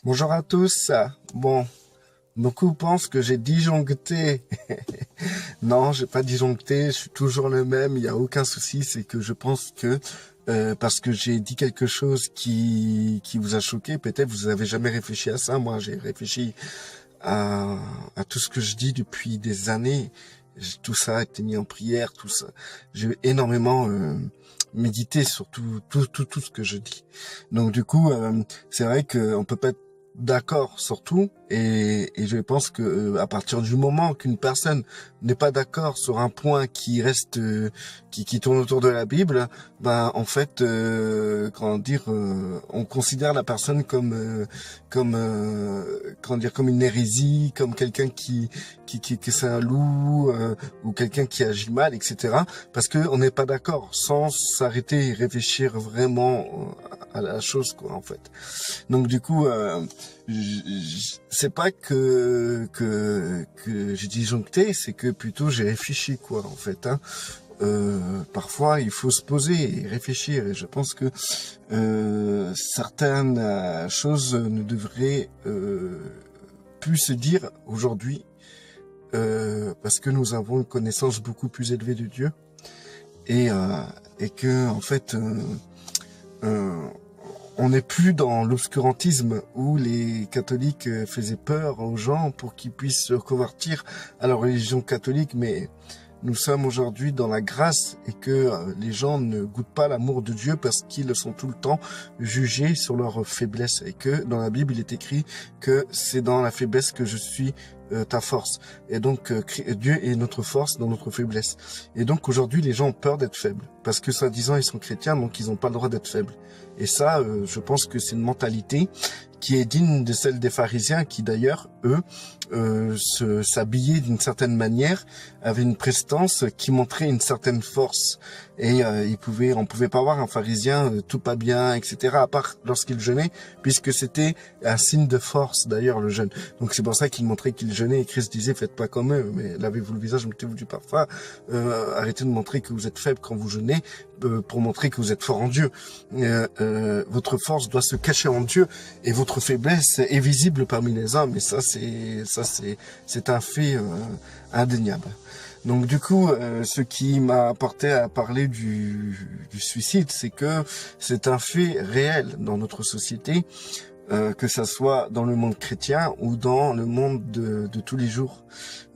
Bonjour à tous. Bon, beaucoup pensent que j'ai disjoncté. Non, j'ai pas disjoncté, je suis toujours le même, il n'y a aucun souci. C'est que je pense que parce que j'ai dit quelque chose qui vous a choqué, peut-être vous avez jamais réfléchi à ça. Moi, j'ai réfléchi à tout ce que je dis depuis des années. Tout ça a été mis en prière, tout ça. J'ai énormément médité sur tout ce que je dis. Donc du coup, c'est vrai qu'on peut pas être d'accord sur tout, et je pense que à partir du moment qu'une personne n'est pas d'accord sur un point qui reste qui tourne autour de la Bible, ben en fait comment dire, on considère la personne comment dire, comme une hérésie, comme quelqu'un qui c'est un loup, ou quelqu'un qui agit mal, etc. Parce que on n'est pas d'accord, sans s'arrêter et réfléchir vraiment à la chose, quoi, en fait. Donc du coup, c'est pas que j'ai disjoncté, c'est que plutôt j'ai réfléchi, quoi, en fait. Parfois, il faut se poser et réfléchir. Et je pense que certaines choses ne devraient plus se dire aujourd'hui, parce que nous avons une connaissance beaucoup plus élevée de Dieu, et que en fait euh, on n'est plus dans l'obscurantisme où les catholiques faisaient peur aux gens pour qu'ils puissent se convertir à la religion catholique, mais nous sommes aujourd'hui dans la grâce, et que les gens ne goûtent pas l'amour de Dieu parce qu'ils sont tout le temps jugés sur leur faiblesse, et que dans la Bible il est écrit que c'est dans la faiblesse que je suis ta force. Et donc Dieu est notre force dans notre faiblesse. Et donc aujourd'hui les gens ont peur d'être faibles parce que soi-disant ils sont chrétiens, donc ils n'ont pas le droit d'être faibles. Et ça, je pense que c'est une mentalité qui est digne de celle des pharisiens, qui d'ailleurs, eux, s'habillaient d'une certaine manière, avaient une prestance qui montrait une certaine force. Et on pouvait pas voir un pharisien tout pas bien, etc., à part lorsqu'il jeûnait, puisque c'était un signe de force, d'ailleurs, le jeûne. Donc c'est pour ça qu'il montrait qu'il jeûnait, et Christ disait, faites pas comme eux, mais lavez-vous le visage, mettez-vous du parfum, arrêtez de montrer que vous êtes faible quand vous jeûnez, pour montrer que vous êtes fort en Dieu. Votre force doit se cacher en Dieu, et votre faiblesse est visible parmi les hommes. Et ça, c'est un fait indéniable. Donc du coup, ce qui m'a apporté à parler du suicide, c'est que c'est un fait réel dans notre société, que ça soit dans le monde chrétien ou dans le monde de tous les jours.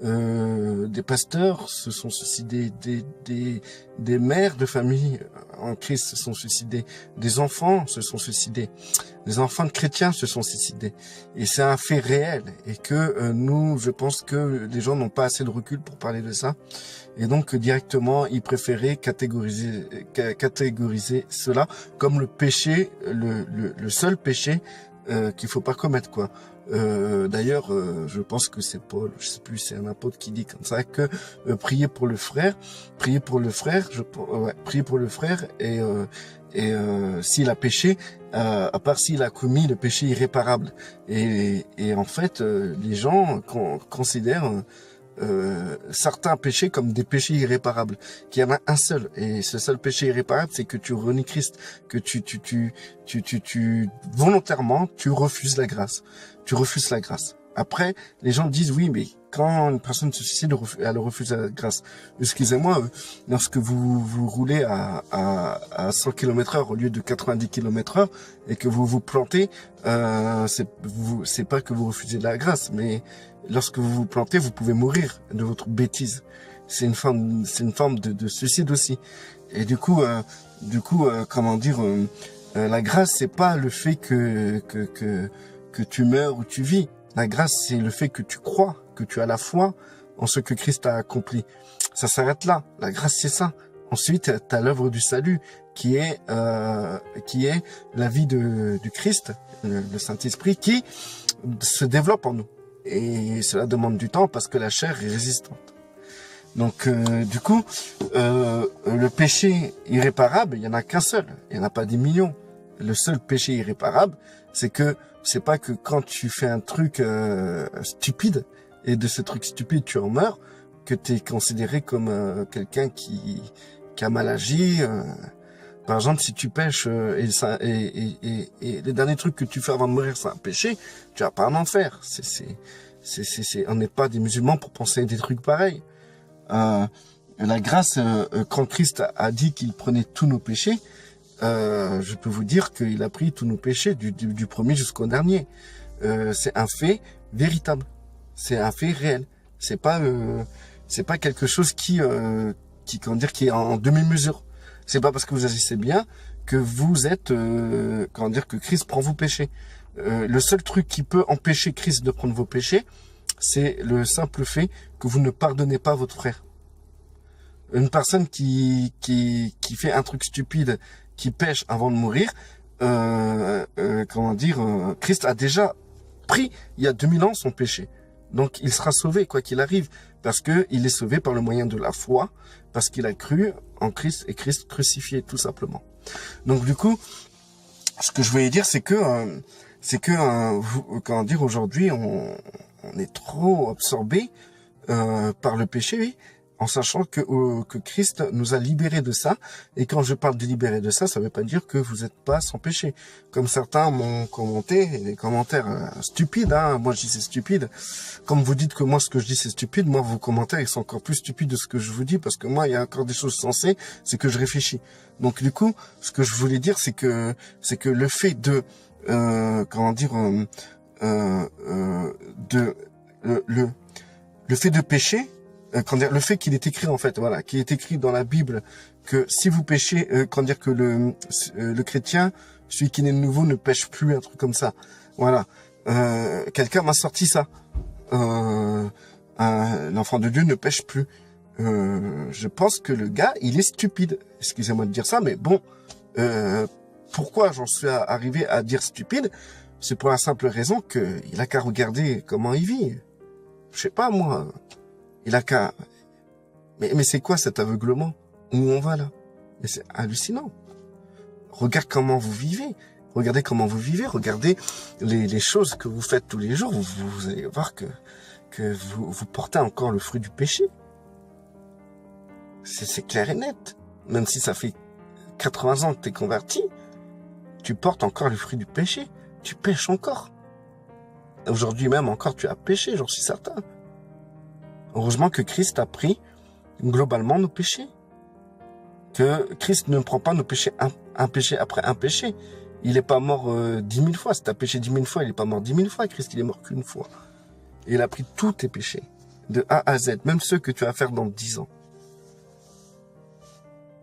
Des pasteurs se sont suicidés, des mères de famille en Christ se sont suicidés, des enfants se sont suicidés, des enfants de chrétiens se sont suicidés. Et c'est un fait réel, et que nous, je pense que les gens n'ont pas assez de recul pour parler de ça. Et donc directement, ils préféraient catégoriser cela comme le péché, le seul péché qu'il faut pas commettre, quoi. D'ailleurs, je pense que c'est Paul, je sais plus, c'est un apôtre qui dit comme ça que prier pour le frère, prier pour le frère, prier pour le frère, et s'il a péché, à part s'il a commis le péché irréparable. Et en fait, les gens considèrent certains péchés comme des péchés irréparables, qu'il y en a un seul, et ce seul péché irréparable, c'est que tu renies Christ, que tu volontairement tu refuses la grâce, tu refuses la grâce. Après, les gens disent oui, mais quand une personne se suicide, elle refuse la grâce. Excusez-moi, lorsque vous roulez à 100 km/h au lieu de 90 km/h, et que vous vous plantez, c'est pas que vous refusez la grâce, mais lorsque vous vous plantez, vous pouvez mourir de votre bêtise. C'est une forme de suicide aussi. Et du coup, comment dire, la grâce, c'est pas le fait que tu meurs ou tu vis. La grâce, c'est le fait que tu crois, que tu as la foi en ce que Christ a accompli. Ça s'arrête là. La grâce, c'est ça. Ensuite, tu as l'œuvre du salut, qui est la vie du Christ, le Saint-Esprit, qui se développe en nous. Et cela demande du temps parce que la chair est résistante. Donc du coup, le péché irréparable, il y en a qu'un seul, il y en a pas des millions. Le seul péché irréparable, c'est pas que quand tu fais un truc stupide, et de ce truc stupide tu en meurs, que tu es considéré comme quelqu'un qui a mal agi. Par exemple, si tu pêches et les derniers trucs que tu fais avant de mourir, c'est un péché, tu vas pas en enfer. On n'est pas des musulmans pour penser des trucs pareils. La grâce, quand Christ a dit qu'il prenait tous nos péchés, je peux vous dire qu'il a pris tous nos péchés du premier jusqu'au dernier. C'est un fait véritable, c'est un fait réel. C'est pas quelque chose qui est en demi-mesure. C'est pas parce que vous agissez bien que vous êtes que Christ prend vos péchés. Le seul truc qui peut empêcher Christ de prendre vos péchés, c'est le simple fait que vous ne pardonnez pas votre frère. Une personne qui fait un truc stupide, qui pêche avant de mourir, Christ a déjà pris il y a 2000 ans son péché. Donc il sera sauvé quoi qu'il arrive, parce que il est sauvé par le moyen de la foi, parce qu'il a cru en Christ et Christ crucifié tout simplement. Donc du coup, ce que je voulais dire, c'est que aujourd'hui on est trop absorbé par le péché, oui, en sachant que Christ nous a libérés de ça. Et quand je parle de libérer de ça, ça veut pas dire que vous n'êtes pas sans péché. Comme certains m'ont commenté, des commentaires stupides, hein. Moi je dis c'est stupide. Comme vous dites que moi ce que je dis c'est stupide, moi vos commentaires ils sont encore plus stupides de ce que je vous dis, parce que moi il y a encore des choses sensées, c'est que je réfléchis. Donc du coup, ce que je voulais dire, c'est que le fait de le fait de pécher, le fait qu'il est écrit en fait, voilà, qu'il est écrit dans la Bible que si vous péchez, que le chrétien, celui qui naît de nouveau, ne pêche plus, un truc comme ça. Voilà. Quelqu'un m'a sorti ça. L'enfant de Dieu ne pêche plus. Je pense que le gars, il est stupide. Excusez-moi de dire ça, mais bon, pourquoi j'en suis arrivé à dire stupide? C'est pour la simple raison que il a qu'à regarder comment il vit. Je sais pas moi. Il a qu'à... Mais c'est quoi cet aveuglement? Où on va là? Mais c'est hallucinant. Regarde comment vous vivez. Regardez comment vous vivez. Regardez les choses que vous faites tous les jours. Vous allez voir que vous portez encore le fruit du péché. C'est clair et net. Même si ça fait 80 ans que t'es converti, tu portes encore le fruit du péché. Tu pêches encore. Aujourd'hui même encore, tu as péché, j'en suis certain. Heureusement que Christ a pris globalement nos péchés. Que Christ ne prend pas nos péchés un péché après un péché. Il n'est pas mort 10 000 fois. Si tu as péché 10 000 fois, il n'est pas mort 10 000 fois. Christ, il est mort qu'une fois. Et il a pris tous tes péchés. De A à Z. Même ceux que tu vas faire dans 10 ans.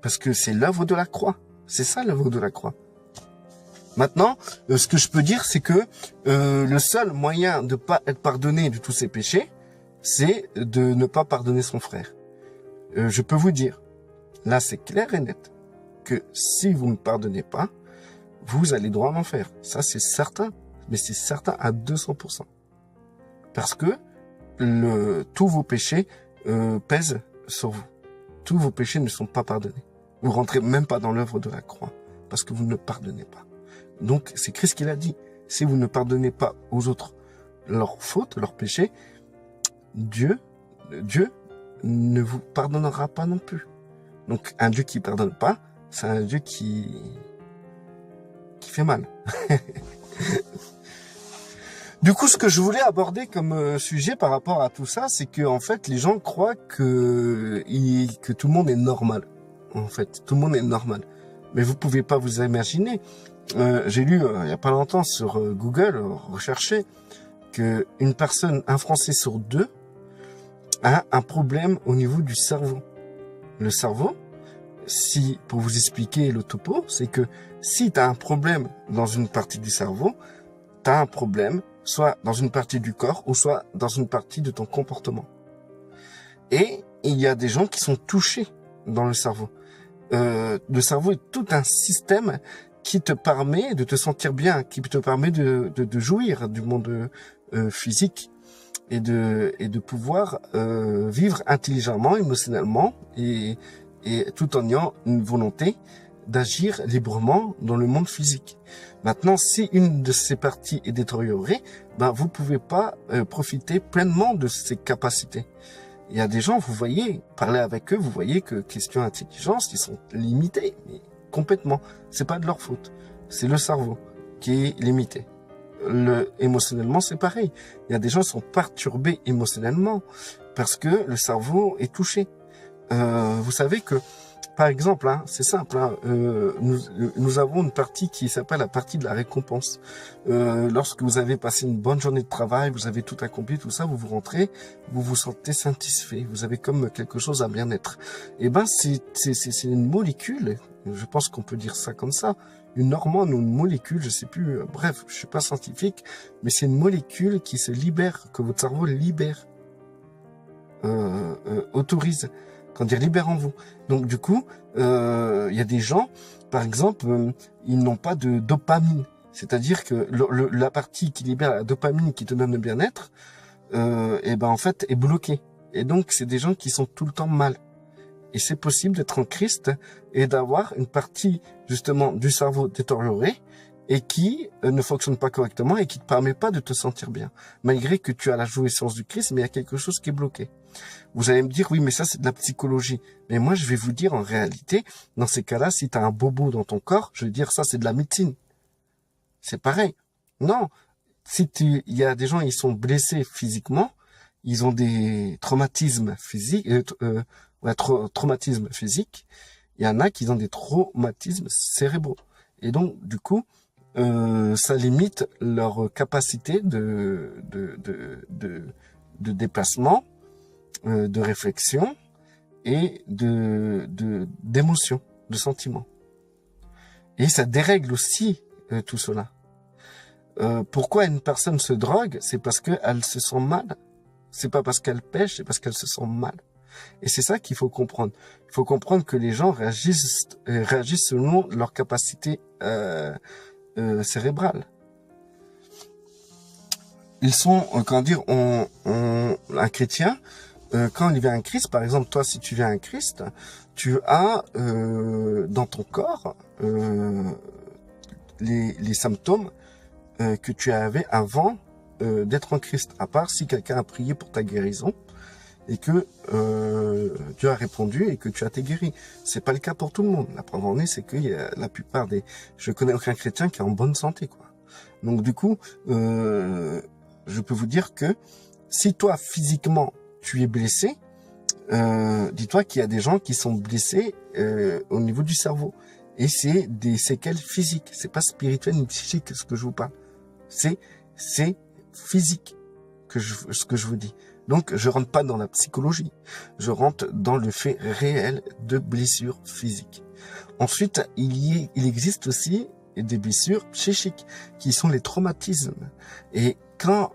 Parce que c'est l'œuvre de la croix. C'est ça l'œuvre de la croix. Maintenant, ce que je peux dire, c'est que le seul moyen de pas être pardonné de tous ces péchés, c'est de ne pas pardonner son frère. Je peux vous dire, là c'est clair et net, que si vous ne pardonnez pas, vous allez droit en enfer. Ça c'est certain, mais c'est certain à 200%. Parce que tous vos péchés pèsent sur vous. Tous vos péchés ne sont pas pardonnés. Vous rentrez même pas dans l'œuvre de la croix, parce que vous ne pardonnez pas. Donc c'est Christ qui l'a dit. Si vous ne pardonnez pas aux autres leurs fautes, leurs péchés, Dieu ne vous pardonnera pas non plus. Donc un Dieu qui pardonne pas, c'est un Dieu qui fait mal. Du coup, ce que je voulais aborder comme sujet par rapport à tout ça, c'est que en fait, les gens croient que tout le monde est normal. En fait, tout le monde est normal. Mais vous pouvez pas vous imaginer. J'ai lu il y a pas longtemps sur Google, recherché que un Français sur 2 a un problème au niveau du cerveau. Le cerveau, pour vous expliquer le topo, c'est que si tu as un problème dans une partie du cerveau, tu as un problème soit dans une partie du corps ou soit dans une partie de ton comportement. Et il y a des gens qui sont touchés dans le cerveau. Le cerveau est tout un système qui te permet de te sentir bien, qui te permet de jouir du monde physique et de pouvoir vivre intelligemment, émotionnellement et tout en ayant une volonté d'agir librement dans le monde physique. Maintenant, si une de ces parties est détériorée, vous pouvez pas profiter pleinement de ces capacités. Il y a des gens, vous voyez, parler avec eux, vous voyez que question intelligence, ils sont limités. Mais complètement. C'est pas de leur faute. C'est le cerveau qui est limité. Émotionnellement, c'est pareil. Il y a des gens qui sont perturbés émotionnellement parce que le cerveau est touché. Vous savez que, par exemple, hein, c'est simple, hein, nous avons une partie qui s'appelle la partie de la récompense. Lorsque vous avez passé une bonne journée de travail, vous avez tout accompli, tout ça, vous rentrez, vous vous sentez satisfait, vous avez comme quelque chose à bien-être. Et ben, c'est une molécule, je pense qu'on peut dire ça comme ça, une hormone ou une molécule, je sais plus, bref, je suis pas scientifique, mais c'est une molécule qui se libère, que votre cerveau libère, autorise, quand dire libère en vous. Donc du coup, il y a des gens, par exemple, ils n'ont pas de dopamine, c'est-à-dire que la partie qui libère la dopamine, qui te donne le bien-être, et ben en fait est bloquée. Et donc c'est des gens qui sont tout le temps mal. Et c'est possible d'être en Christ et d'avoir une partie justement du cerveau détériorée et qui ne fonctionne pas correctement et qui ne te permet pas de te sentir bien. Malgré que tu as la jouissance du Christ, mais il y a quelque chose qui est bloqué. Vous allez me dire, oui, mais ça c'est de la psychologie. Mais moi je vais vous dire en réalité, dans ces cas-là, si tu as un bobo dans ton corps, je vais dire ça c'est de la médecine. C'est pareil. Non, il y a des gens, ils sont blessés physiquement, ils ont des traumatismes physiques, traumatismes physiques. Il y en a qui ont des traumatismes cérébraux. Et donc, du coup, ça limite leur capacité de déplacement, de réflexion et d'émotion, de sentiment. Et ça dérègle aussi tout cela. Pourquoi une personne se drogue? C'est parce qu'elle se sent mal. C'est pas parce qu'elle pêche, c'est parce qu'elle se sent mal. Et c'est ça qu'il faut comprendre. Il faut comprendre que les gens réagissent selon leur capacité cérébrale. Ils sont, comment dire, un chrétien, quand il vient à un Christ, par exemple, toi, si tu viens à un Christ, tu as dans ton corps les symptômes que tu avais avant d'être en Christ, à part si quelqu'un a prié pour ta guérison et que Dieu a répondu et que tu as été guéri. C'est pas le cas pour tout le monde. La preuve en est, c'est que la plupart je connais aucun chrétien qui est en bonne santé, quoi. Donc du coup, je peux vous dire que si toi physiquement tu es blessé, dis-toi qu'il y a des gens qui sont blessés au niveau du cerveau. Et c'est des séquelles physiques. C'est pas spirituel ni psychique ce que je vous parle. C'est physique ce que je vous dis. Donc, je rentre pas dans la psychologie. Je rentre dans le fait réel de blessures physiques. Ensuite, il existe aussi des blessures psychiques qui sont les traumatismes. Et quand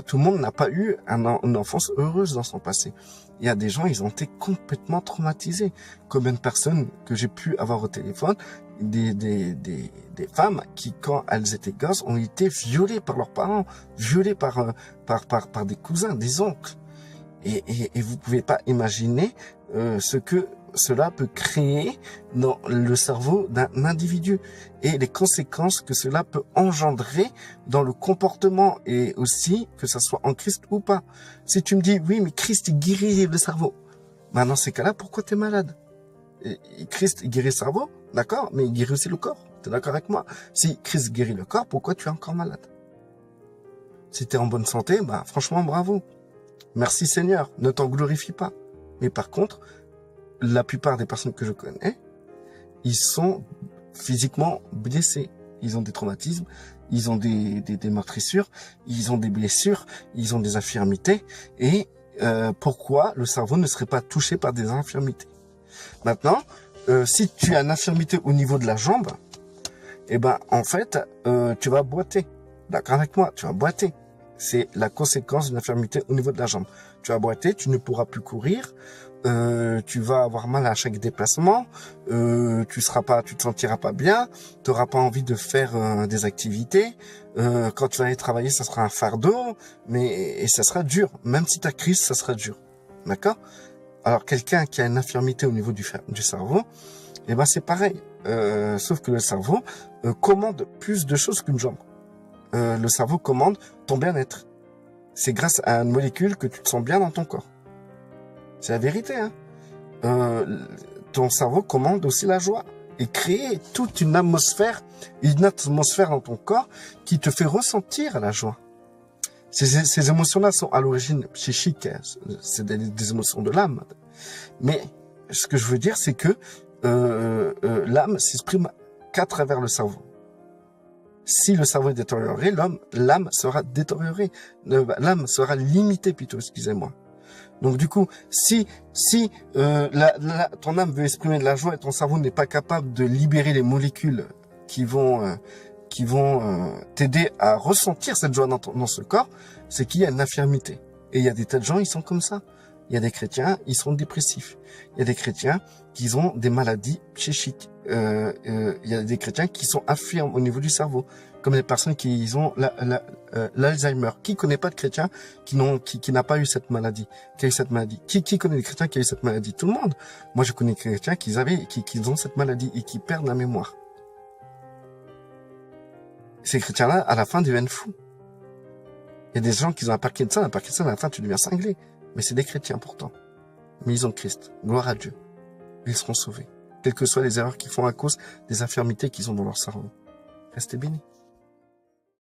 tout le monde n'a pas eu une enfance heureuse dans son passé, il y a des gens, ils ont été complètement traumatisés. Combien de personnes que j'ai pu avoir au téléphone, des femmes qui, quand elles étaient gosses, ont été violées par leurs parents, violées par des cousins, des oncles. Et vous pouvez pas imaginer ce que cela peut créer dans le cerveau d'un individu et les conséquences que cela peut engendrer dans le comportement et aussi que ça soit en Christ ou pas. Si tu me dis, oui, mais Christ, il guérit le cerveau. Ben, dans ces cas-là, pourquoi tu es malade? Christ, il guérit le cerveau, d'accord, mais il guérit aussi le corps. Tu es d'accord avec moi? Si Christ guérit le corps, pourquoi tu es encore malade? Si tu es en bonne santé, ben, franchement, bravo. Merci Seigneur, ne t'en glorifie pas. Mais par contre, la plupart des personnes que je connais, ils sont physiquement blessés. Ils ont des traumatismes, ils ont des meurtrissures, ils ont des blessures, ils ont des infirmités. Et pourquoi le cerveau ne serait pas touché par des infirmités? Maintenant, si tu as une infirmité au niveau de la jambe, eh ben en fait, tu vas boiter. D'accord avec moi, tu vas boiter. C'est la conséquence d'une infirmité au niveau de la jambe. Tu vas boiter, tu ne pourras plus courir, tu vas avoir mal à chaque déplacement, tu te sentiras pas bien, tu n'auras pas envie de faire des activités. Quand tu vas aller travailler, ça sera un fardeau, et ça sera dur. Même si tu as crise, ça sera dur. D'accord? Alors quelqu'un qui a une infirmité au niveau du cerveau, eh ben c'est pareil. Sauf que le cerveau commande plus de choses qu'une jambe. Le cerveau commande ton bien-être. C'est grâce à une molécule que tu te sens bien dans ton corps. C'est la vérité, hein. Ton cerveau commande aussi la joie. et créer toute une atmosphère dans ton corps qui te fait ressentir la joie. Ces émotions-là sont à l'origine psychiques, c'est des émotions de l'âme. Mais ce que je veux dire, c'est que l'âme s'exprime qu'à travers le cerveau. Si le cerveau est détérioré, l'âme sera détériorée, l'âme sera limitée plutôt, excusez-moi. Donc du coup, si ton âme veut exprimer de la joie et ton cerveau n'est pas capable de libérer les molécules qui vont t'aider à ressentir cette joie dans ce corps, c'est qu'il y a une infirmité. Et il y a des tas de gens, ils sont comme ça. Il y a des chrétiens, ils sont dépressifs. Il y a des chrétiens qui ont des maladies psychiques. Il y a des chrétiens qui sont infirmes au niveau du cerveau, comme les personnes qui ont l'Alzheimer. Qui connaît pas de chrétien qui n'a pas eu cette maladie, qui a eu cette maladie? Qui connaît des chrétiens qui a eu cette maladie? Tout le monde. Moi, je connais des chrétiens qui ont cette maladie et qui perdent la mémoire. Ces chrétiens-là, à la fin, deviennent fous. Il y a des gens qui ont un Parkinson, à la fin, tu deviens cinglé. Mais c'est des chrétiens pourtant. Mais ils ont Christ. Gloire à Dieu. Ils seront sauvés. Quelles que soient les erreurs qu'ils font à cause des infirmités qu'ils ont dans leur cerveau. Restez bénis.